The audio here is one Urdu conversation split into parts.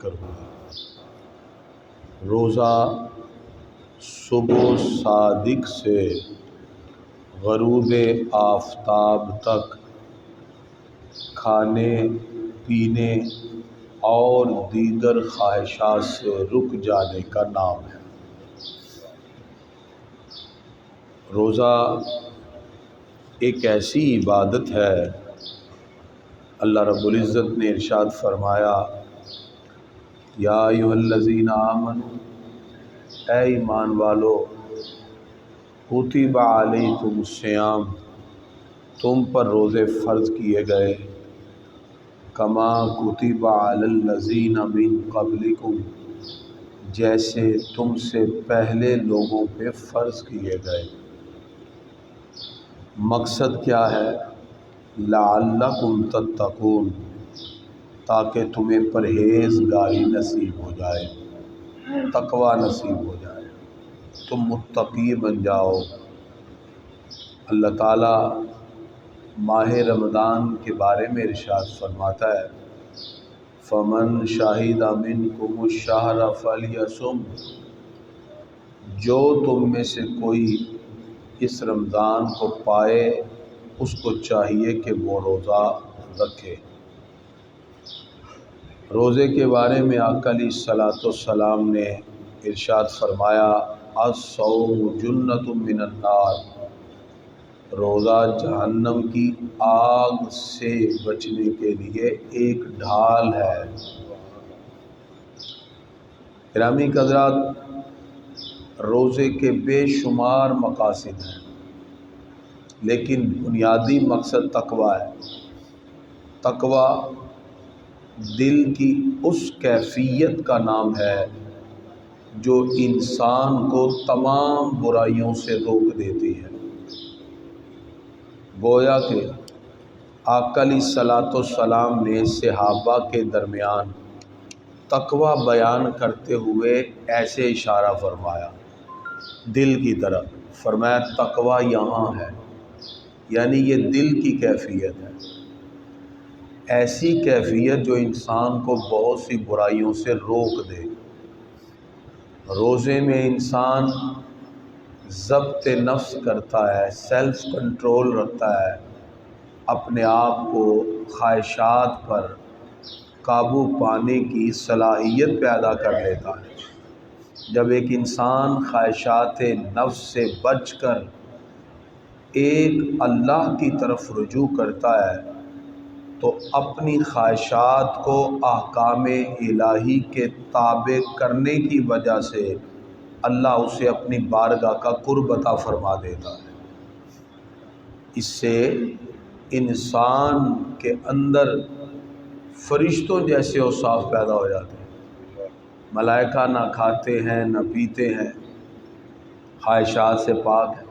کروں گی۔ روزہ صبح صادق سے غروب آفتاب تک کھانے پینے اور دیگر خواہشات سے رک جانے کا نام ہے۔ روزہ ایک ایسی عبادت ہے، اللہ رب العزت نے ارشاد فرمایا، یا ایھا الذین آمنوا، اے ایمان والو، کتب علیکم الصیام، تم پر روزے فرض کیے گئے، کما کتب علی الذین من قبلکم، جیسے تم سے پہلے لوگوں پہ فرض کیے گئے۔ مقصد کیا ہے؟ لعلکم تتقون، تاکہ تمہیں پرہیزگاری نصیب ہو جائے، تقوی نصیب ہو جائے، تم متقی بن جاؤ۔ اللہ تعالیٰ ماہ رمضان کے بارے میں ارشاد فرماتا ہے، فمن شہد منکم الشہر فلیصم، جو تم میں سے کوئی اس رمضان کو پائے اس کو چاہیے کہ وہ روزہ رکھے۔ روزے کے بارے میں آقا علیہ الصلوۃ والسلام نے ارشاد فرمایا، الصوم جنۃ من النار، روزہ جہنم کی آگ سے بچنے کے لیے ایک ڈھال ہے۔ گرامی حضرات، روزے کے بے شمار مقاصد ہیں، لیکن بنیادی مقصد تقوی ہے۔ تقوی دل کی اس کیفیت کا نام ہے جو انسان کو تمام برائیوں سے روک دیتی ہے۔ گویا کہ آقا علیہ الصلوۃ والسلام نے صحابہ کے درمیان تقوی بیان کرتے ہوئے ایسے اشارہ فرمایا دل کی طرف، فرمایا تقوی یہاں ہے، یعنی یہ دل کی کیفیت ہے، ایسی کیفیت جو انسان کو بہت سی برائیوں سے روک دے۔ روزے میں انسان ضبط نفس کرتا ہے، سیلف کنٹرول رکھتا ہے، اپنے آپ کو خواہشات پر قابو پانے کی صلاحیت پیدا کر لیتا ہے۔ جب ایک انسان خواہشات نفس سے بچ کر ایک اللہ کی طرف رجوع کرتا ہے تو اپنی خواہشات کو احکام الہی کے تابع کرنے کی وجہ سے اللہ اسے اپنی بارگاہ کا قرب عطا فرما دیتا ہے۔ اس سے انسان کے اندر فرشتوں جیسے اوصاف پیدا ہو جاتے ہیں۔ ملائکہ نہ کھاتے ہیں نہ پیتے ہیں، خواہشات سے پاک ہے۔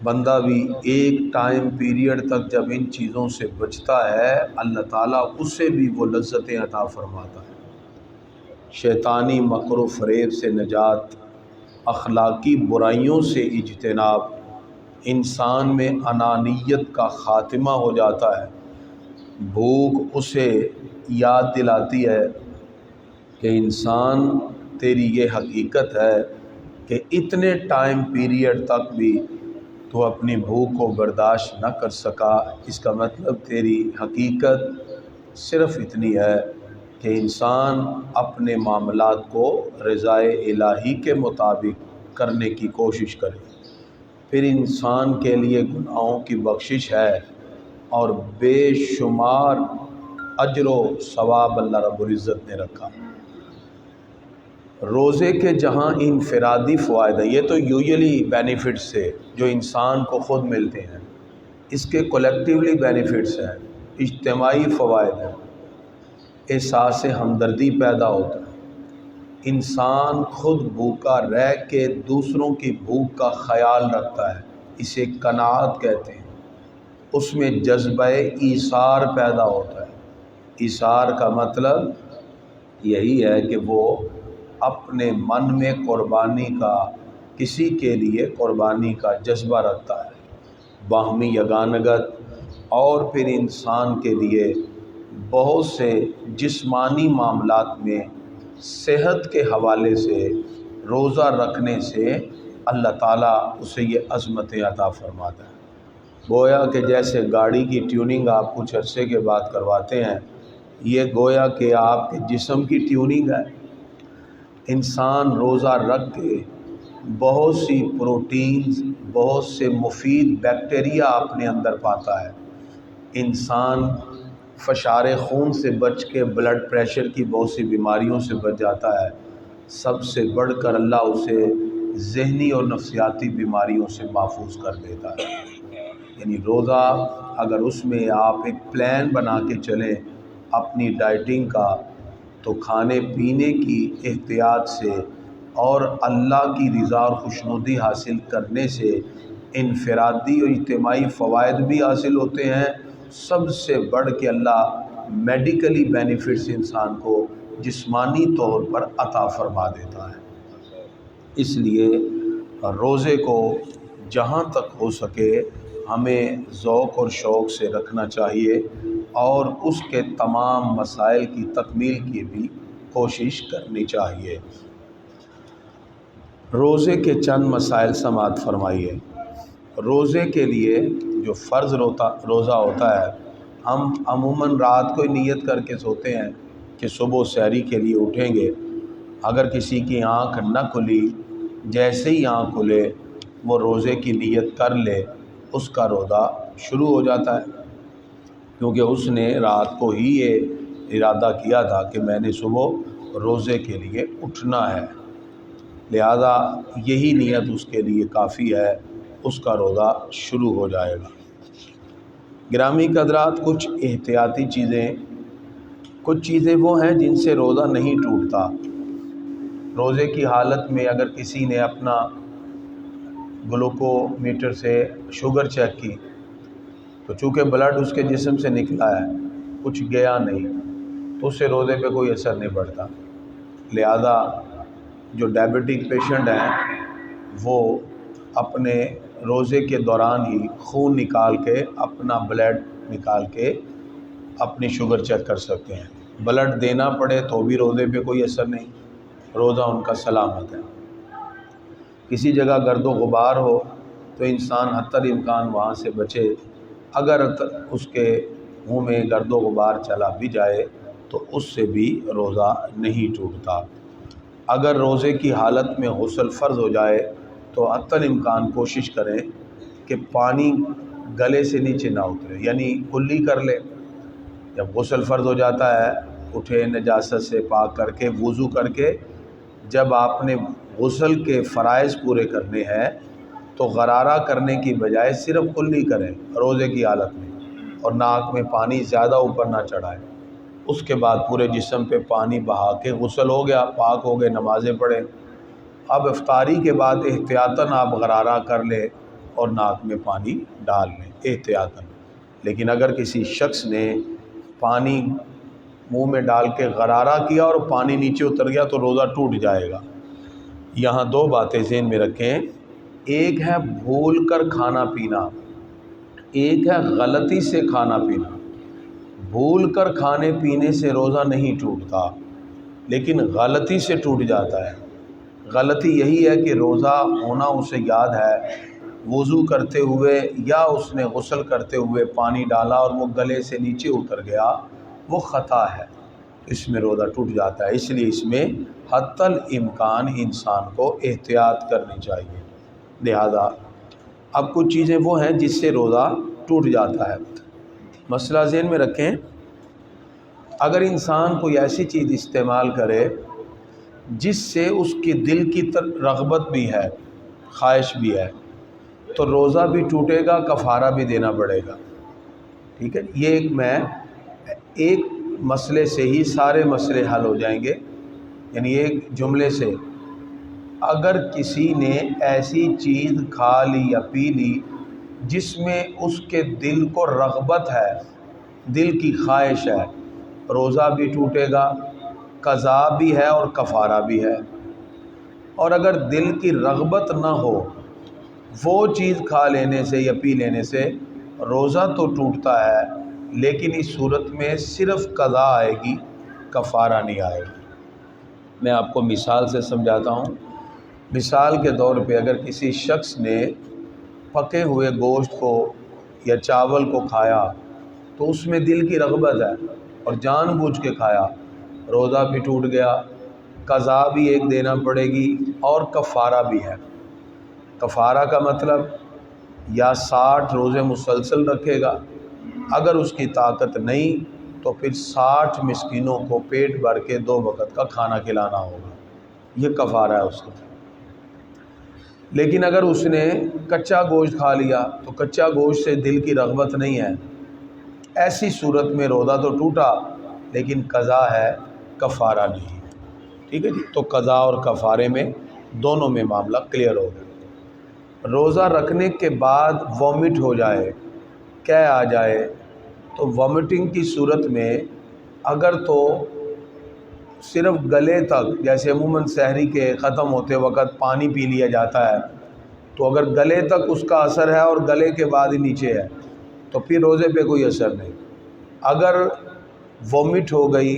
بندہ بھی ایک ٹائم پیریڈ تک جب ان چیزوں سے بچتا ہے، اللہ تعالیٰ اسے بھی وہ لذتیں عطا فرماتا ہے۔ شیطانی مکر و فریب سے نجات، اخلاقی برائیوں سے اجتناب، انسان میں انانیت کا خاتمہ ہو جاتا ہے۔ بھوک اسے یاد دلاتی ہے کہ انسان تیری یہ حقیقت ہے کہ اتنے ٹائم پیریڈ تک بھی تو اپنی بھوک کو برداشت نہ کر سکا، اس کا مطلب تیری حقیقت صرف اتنی ہے کہ انسان اپنے معاملات کو رضائے الہی کے مطابق کرنے کی کوشش کرے، پھر انسان کے لیے گناہوں کی بخشش ہے اور بے شمار اجر و ثواب اللہ رب العزت نے رکھا۔ روزے کے جہاں انفرادی فوائد ہیں، یہ تو یوزلی بینیفٹس سے جو انسان کو خود ملتے ہیں، اس کے کولیکٹیولی بینیفٹس ہیں، اجتماعی فوائد ہیں۔ احساس ہمدردی پیدا ہوتا ہے، انسان خود بھوکا رہ کے دوسروں کی بھوک کا خیال رکھتا ہے، اسے قناعت کہتے ہیں۔ اس میں جذبہ ایثار پیدا ہوتا ہے۔ ایثار کا مطلب یہی ہے کہ وہ اپنے من میں قربانی کا، کسی کے لیے قربانی کا جذبہ رکھتا ہے، باہمی یگانگت، اور پھر انسان کے لیے بہت سے جسمانی معاملات میں صحت کے حوالے سے روزہ رکھنے سے اللہ تعالیٰ اسے یہ عظمتیں عطا فرماتا ہے۔ گویا کہ جیسے گاڑی کی ٹیوننگ آپ کچھ عرصے کے بعد کرواتے ہیں، یہ گویا کہ آپ کے جسم کی ٹیوننگ ہے۔ انسان روزہ رکھ کے بہت سی پروٹینز، بہت سے مفید بیکٹیریا اپنے اندر پاتا ہے۔ انسان فشار خون سے بچ کے بلڈ پریشر کی بہت سی بیماریوں سے بچ جاتا ہے۔ سب سے بڑھ کر اللہ اسے ذہنی اور نفسیاتی بیماریوں سے محفوظ کر دیتا ہے۔ یعنی روزہ اگر اس میں آپ ایک پلان بنا کے چلیں اپنی ڈائٹنگ کا، تو کھانے پینے کی احتیاط سے اور اللہ کی رضا اور خوشنودی حاصل کرنے سے انفرادی اور اجتماعی فوائد بھی حاصل ہوتے ہیں۔ سب سے بڑھ کے اللہ میڈیکلی بینیفٹس انسان کو جسمانی طور پر عطا فرما دیتا ہے۔ اس لیے روزے کو جہاں تک ہو سکے ہمیں ذوق اور شوق سے رکھنا چاہیے اور اس کے تمام مسائل کی تکمیل کی بھی کوشش کرنی چاہیے۔ روزے کے چند مسائل سماعت فرمائیے۔ روزے کے لیے جو فرض روزہ ہوتا ہے، ہم عموماً رات کو ہی نیت کر کے سوتے ہیں کہ صبح سحری کے لیے اٹھیں گے۔ اگر کسی کی آنکھ نہ کھلی، جیسے ہی آنکھ کھلے وہ روزے کی نیت کر لے، اس کا روزہ شروع ہو جاتا ہے، کیونکہ اس نے رات کو ہی یہ ارادہ کیا تھا کہ میں نے صبح روزے کے لیے اٹھنا ہے، لہذا یہی نیت اس کے لیے کافی ہے، اس کا روزہ شروع ہو جائے گا۔ گرامی قدرات، کچھ احتیاطی چیزیں وہ ہیں جن سے روزہ نہیں ٹوٹتا۔ روزے کی حالت میں اگر کسی نے اپنا گلوکو میٹر سے شوگر چیک کی تو چونکہ بلڈ اس کے جسم سے نکلا ہے، کچھ گیا نہیں، تو اس سے روزے پہ کوئی اثر نہیں پڑتا۔ لہذا جو ڈائبٹک پیشنٹ ہیں وہ اپنے روزے کے دوران ہی خون نکال کے، اپنا بلڈ نکال کے اپنی شوگر چیک کر سکتے ہیں۔ بلڈ دینا پڑے تو بھی روزے پہ کوئی اثر نہیں، روزہ ان کا سلامت ہے۔ کسی جگہ گرد و غبار ہو تو انسان حتی الامکان وہاں سے بچے۔ اگر اس کے منہ میں گرد و غبار چلا بھی جائے تو اس سے بھی روزہ نہیں ٹوٹتا۔ اگر روزے کی حالت میں غسل فرض ہو جائے تو حتی الامکان کوشش کریں کہ پانی گلے سے نیچے نہ اترے، یعنی کلی کر لے۔ جب غسل فرض ہو جاتا ہے، اٹھے نجاست سے پاک کر کے وضو کر کے، جب آپ نے غسل کے فرائض پورے کرنے ہیں تو غرارہ کرنے کی بجائے صرف کلی کریں روزے کی حالت میں، اور ناک میں پانی زیادہ اوپر نہ چڑھائیں۔ اس کے بعد پورے جسم پہ پانی بہا کے غسل ہو گیا، پاک ہو گئے، نمازیں پڑھیں۔ اب افطاری کے بعد احتیاطاً آپ غرارہ کر لیں اور ناک میں پانی ڈال لیں احتیاطاً۔ لیکن اگر کسی شخص نے پانی منہ میں ڈال کے غرارہ کیا اور پانی نیچے اتر گیا تو روزہ ٹوٹ جائے گا۔ یہاں دو باتیں ذہن میں رکھیں، ایک ہے بھول کر کھانا پینا، ایک ہے غلطی سے کھانا پینا۔ بھول کر کھانے پینے سے روزہ نہیں ٹوٹتا، لیکن غلطی سے ٹوٹ جاتا ہے۔ غلطی یہی ہے کہ روزہ ہونا اسے یاد ہے، وضو کرتے ہوئے یا اس نے غسل کرتے ہوئے پانی ڈالا اور وہ گلے سے نیچے اتر گیا، وہ خطا ہے، اس میں روزہ ٹوٹ جاتا ہے۔ اس لیے اس میں حتی الامکان انسان کو احتیاط کرنی چاہیے۔ لہذا اب کچھ چیزیں وہ ہیں جس سے روزہ ٹوٹ جاتا ہے۔ مسئلہ ذہن میں رکھیں، اگر انسان کوئی ایسی چیز استعمال کرے جس سے اس کے دل کی رغبت بھی ہے، خواہش بھی ہے، تو روزہ بھی ٹوٹے گا، کفارہ بھی دینا پڑے گا۔ ٹھیک ہے، یہ ایک مسئلے سے ہی سارے مسئلے حل ہو جائیں گے۔ یعنی ایک جملے سے اگر کسی نے ایسی چیز کھا لی یا پی لی جس میں اس کے دل کو رغبت ہے، دل کی خواہش ہے، روزہ بھی ٹوٹے گا، قضا بھی ہے اور کفارہ بھی ہے۔ اور اگر دل کی رغبت نہ ہو، وہ چیز کھا لینے سے یا پی لینے سے روزہ تو ٹوٹتا ہے لیکن اس صورت میں صرف قضا آئے گی، کفارہ نہیں آئے گا۔ میں آپ کو مثال سے سمجھاتا ہوں۔ مثال کے طور پہ اگر کسی شخص نے پکے ہوئے گوشت کو یا چاول کو کھایا تو اس میں دل کی رغبت ہے اور جان بوجھ کے کھایا، روزہ بھی ٹوٹ گیا، قضا بھی ایک دینا پڑے گی اور کفارہ بھی ہے۔ کفارہ کا مطلب یا 60 روزے مسلسل رکھے گا، اگر اس کی طاقت نہیں تو پھر 60 مسکینوں کو پیٹ بھر کے 2 وقت کا کھانا کھلانا ہوگا، یہ کفارہ ہے اس کا۔ لیکن اگر اس نے کچا گوشت کھا لیا تو کچا گوشت سے دل کی رغبت نہیں ہے، ایسی صورت میں روزہ تو ٹوٹا لیکن قضا ہے، کفارہ نہیں۔ ٹھیک ہے جی، تو قضا اور کفارے میں دونوں میں معاملہ کلیئر ہو گیا۔ روزہ رکھنے کے بعد وامٹ ہو جائے، قے آ جائے، تو وامٹنگ کی صورت میں اگر تو صرف گلے تک، جیسے عموماً سحری کے ختم ہوتے وقت پانی پی لیا جاتا ہے، تو اگر گلے تک اس کا اثر ہے اور گلے کے بعد ہی نیچے ہے تو پھر روزے پہ کوئی اثر نہیں۔ اگر وامٹ ہو گئی،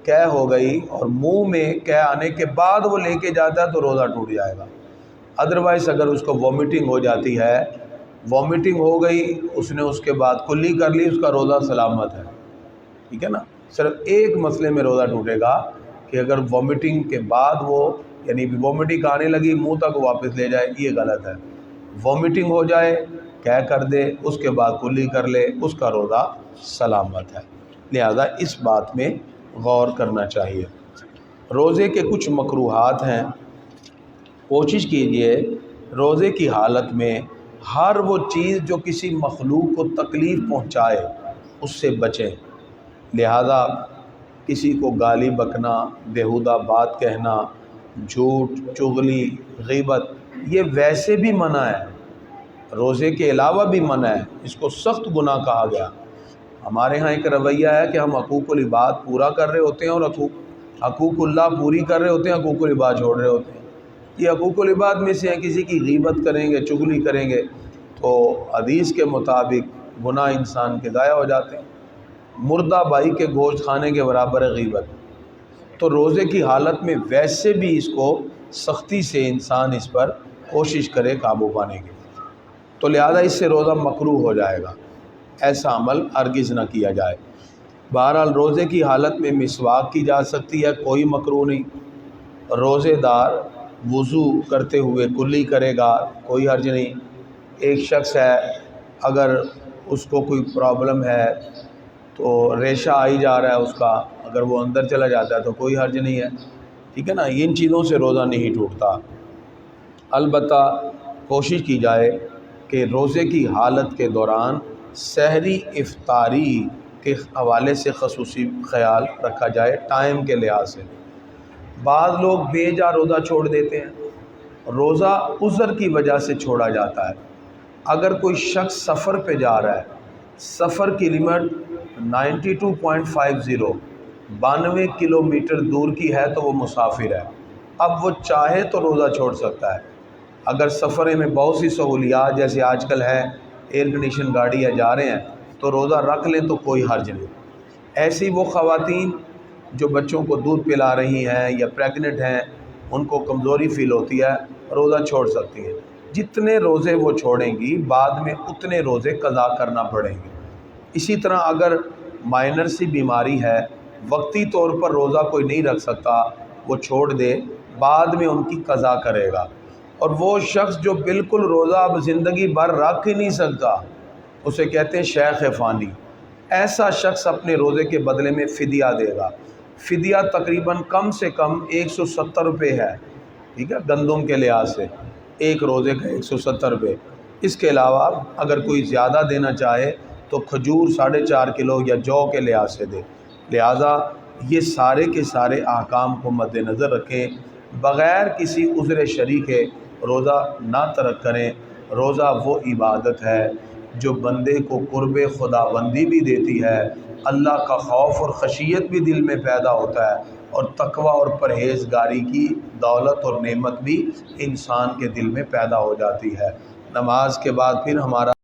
قے ہو گئی اور منہ میں قے آنے کے بعد وہ لے کے جاتا ہے تو روزہ ٹوٹ جائے گا۔ ادروائز اگر اس کو وامٹنگ ہو جاتی ہے، وامٹنگ ہو گئی، اس نے اس کے بعد کلی کر لی، اس کا روزہ سلامت ہے۔ ٹھیک ہے نا، صرف ایک مسئلے میں روزہ ٹوٹے گا کہ اگر وامٹنگ کے بعد وہ، یعنی وامٹنگ آنے لگی منہ تک واپس لے جائے، یہ غلط ہے۔ وامٹنگ ہو جائے، قے کر دے، اس کے بعد کلی کر لے، اس کا روزہ سلامت ہے۔ لہذا اس بات میں غور کرنا چاہیے۔ روزے کے کچھ مکروہات ہیں، کوشش کیجئے روزے کی حالت میں ہر وہ چیز جو کسی مخلوق کو تکلیف پہنچائے اس سے بچیں۔ لہذا کسی کو گالی بکنا، بیہودہ بات کہنا، جھوٹ، چغلی، غیبت، یہ ویسے بھی منع ہے، روزے کے علاوہ بھی منع ہے، اس کو سخت گناہ کہا گیا۔ ہمارے ہاں ایک رویہ ہے کہ ہم حقوق العباد پورا کر رہے ہوتے ہیں اور حقوق اللہ پوری کر رہے ہوتے ہیں، حقوق العباد چھوڑ رہے ہوتے ہیں۔ یہ حقوق العباد میں سے ہیں، کسی کی غیبت کریں گے، چغلی کریں گے تو حدیث کے مطابق گناہ انسان کے ضائع ہو جاتے ہیں۔ مردہ بھائی کے گوشت کھانے کے برابر ہے غیبت۔ تو روزے کی حالت میں ویسے بھی اس کو سختی سے انسان اس پر کوشش کرے قابو پانے کی، تو لہذا اس سے روزہ مکروہ ہو جائے گا، ایسا عمل ہرگز نہ کیا جائے۔ بہرحال روزے کی حالت میں مسواک کی جا سکتی ہے، کوئی مکروہ نہیں۔ روزے دار وضو کرتے ہوئے کلی کرے گا، کوئی حرج نہیں۔ ایک شخص ہے، اگر اس کو کوئی پرابلم ہے تو ریشہ آئی جا رہا ہے اس کا، اگر وہ اندر چلا جاتا ہے تو کوئی حرج نہیں ہے۔ ٹھیک ہے نا، ان چیزوں سے روزہ نہیں ٹوٹتا۔ البتہ کوشش کی جائے کہ روزے کی حالت کے دوران سحری افطاری کے حوالے سے خصوصی خیال رکھا جائے ٹائم کے لحاظ سے۔ بعض لوگ بے جا روزہ چھوڑ دیتے ہیں، روزہ عذر کی وجہ سے چھوڑا جاتا ہے۔ اگر کوئی شخص سفر پہ جا رہا ہے، سفر کی لمٹ 92.50 92 کلومیٹر دور کی ہے تو وہ مسافر ہے، اب وہ چاہے تو روزہ چھوڑ سکتا ہے۔ اگر سفر میں بہت سی سہولیات جیسے آج کل ہے، ایئر کنڈیشن گاڑی ہے، جا رہے ہیں تو روزہ رکھ لیں تو کوئی حرج نہیں۔ ایسی وہ خواتین جو بچوں کو دودھ پلا رہی ہیں یا پریگننٹ ہیں، ان کو کمزوری فیل ہوتی ہے، روزہ چھوڑ سکتی ہیں۔ جتنے روزے وہ چھوڑیں گی بعد میں اتنے روزے قضا کرنا پڑیں گے۔ اسی طرح اگر مائنر سی بیماری ہے، وقتی طور پر روزہ کوئی نہیں رکھ سکتا، وہ چھوڑ دے، بعد میں ان کی قضا کرے گا۔ اور وہ شخص جو بالکل روزہ اب زندگی بھر رکھ ہی نہیں سکتا، اسے کہتے ہیں شیخ فانی، ایسا شخص اپنے روزے کے بدلے میں فدیہ دے گا۔ فدیہ تقریباً کم سے کم 170 روپے ہے، ٹھیک ہے، گندم کے لحاظ سے ایک روزے کا 170 روپے۔ اس کے علاوہ اگر کوئی زیادہ دینا چاہے تو کھجور 4.5 کلو یا جو کے لحاظ سے دے۔ لہٰذا یہ سارے کے سارے احکام کو مد نظر رکھیں، بغیر کسی عذر شرعی کے روزہ نہ ترک کریں۔ روزہ وہ عبادت ہے جو بندے کو قرب خدا بندی بھی دیتی ہے، اللہ کا خوف اور خشیت بھی دل میں پیدا ہوتا ہے، اور تقوی اور پرہیزگاری کی دولت اور نعمت بھی انسان کے دل میں پیدا ہو جاتی ہے۔ نماز کے بعد پھر ہمارا